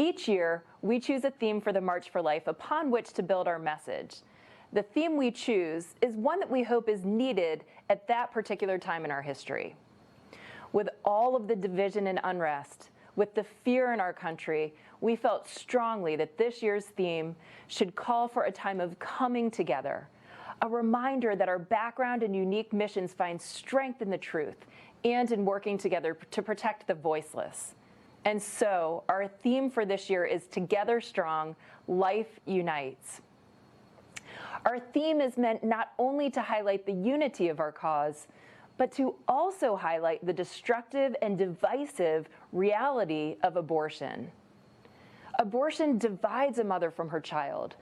Each year, we choose a theme for the March for Life upon which to build our message. The theme we choose is one that we hope is needed at that particular time in our history. With all of the division and unrest, with the fear in our country, we felt strongly that this year's theme should call for a time of coming together, a reminder that our background and unique missions find strength in the truth and in working together to protect the voiceless. And so, our theme for this year is Together Strong, Life Unites. Our theme is meant not only to highlight the unity of our cause, but to also highlight the destructive and divisive reality of abortion. Abortion divides a mother from her child.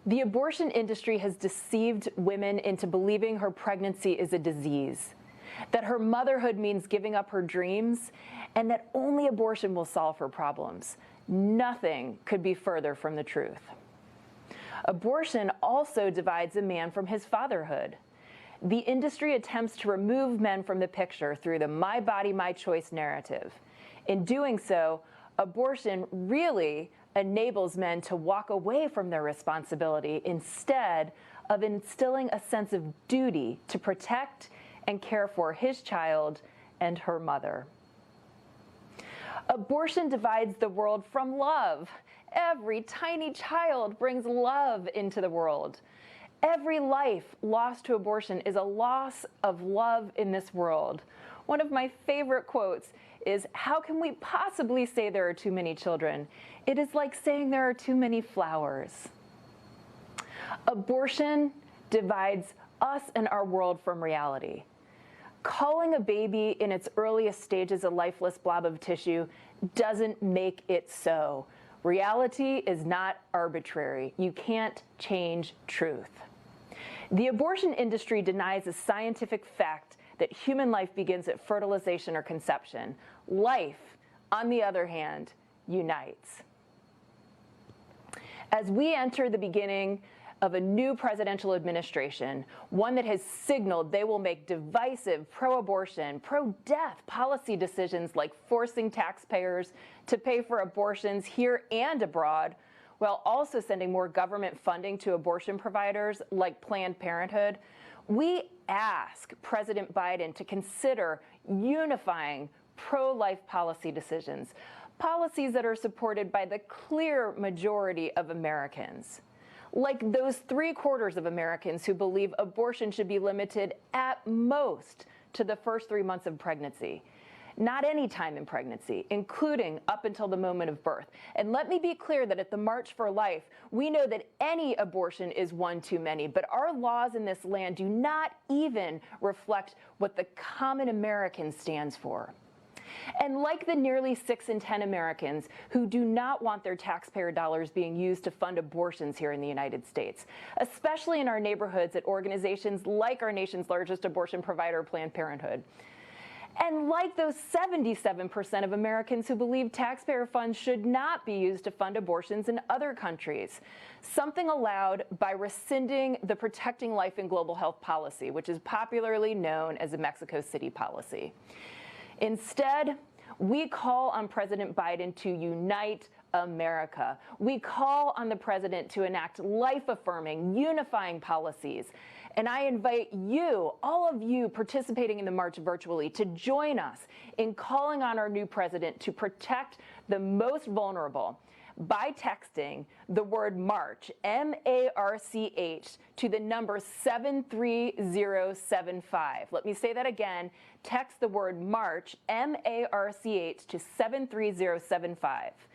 The abortion industry has deceived women into believing her pregnancy is a disease, that her motherhood means giving up her dreams, and that only abortion will solve her problems. Nothing could be further from the truth. Abortion also divides a man from his fatherhood. The industry attempts to remove men from the picture through the my body, my choice narrative. In doing so, abortion really enables men to walk away from their responsibility instead of instilling a sense of duty to protect and care for his child and her mother. Abortion divides the world from love. Every tiny child brings love into the world. Every life lost to abortion is a loss of love in this world. One of my favorite quotes is, "How can we possibly say there are too many children? It is like saying there are too many flowers." Abortion divides us and our world from reality. Calling a baby in its earliest stages a lifeless blob of tissue doesn't make it so. Reality is not arbitrary. You can't change truth. The abortion industry denies a scientific fact that human life begins at fertilization or conception. Life, on the other hand, unites. As we enter the beginning of a new presidential administration, one that has signaled they will make divisive pro-abortion, pro-death policy decisions like forcing taxpayers to pay for abortions here and abroad, while also sending more government funding to abortion providers like Planned Parenthood, we ask President Biden to consider unifying pro-life policy decisions, policies that are supported by the clear majority of Americans. Like those 3/4 of Americans who believe abortion should be limited at most to the first 3 months of pregnancy. Not any time in pregnancy, including up until the moment of birth. And let me be clear that at the March for Life, we know that any abortion is one too many, but our laws in this land do not even reflect what the common American stands for. And like the nearly 6 in 10 Americans who do not want their taxpayer dollars being used to fund abortions here in the United States, especially in our neighborhoods at organizations like our nation's largest abortion provider, Planned Parenthood. And like those 77% of Americans who believe taxpayer funds should not be used to fund abortions in other countries, something allowed by rescinding the Protecting Life and Global Health policy, which is popularly known as the Mexico City policy. Instead, we call on President Biden to unite America. We call on the president to enact life-affirming, unifying policies. And I invite you, all of you participating in the march virtually, to join us in calling on our new president to protect the most vulnerable by texting the word MARCH, M-A-R-C-H, to the number 73075. Let me say that again. Text the word MARCH, M-A-R-C-H, to 73075.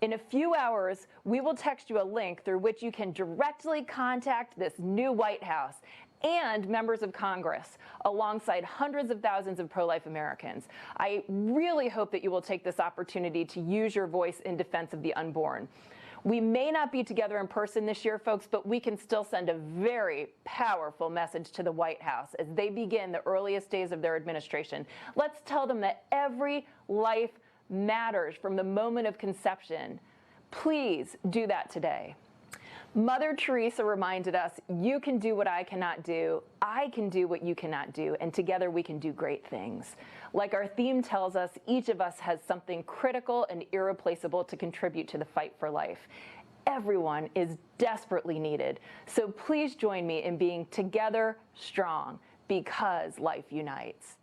In a few hours, we will text you a link through which you can directly contact this new White House and members of Congress, alongside hundreds of thousands of pro-life Americans. I really hope that you will take this opportunity to use your voice in defense of the unborn. We may not be together in person this year, folks, but we can still send a very powerful message to the White House as they begin the earliest days of their administration. Let's tell them that every life matters from the moment of conception. Please do that today. Mother Teresa reminded us, you can do what I cannot do, I can do what you cannot do, and together we can do great things. Like our theme tells us, each of us has something critical and irreplaceable to contribute to the fight for life. Everyone is desperately needed, so please join me in being together strong, because life unites.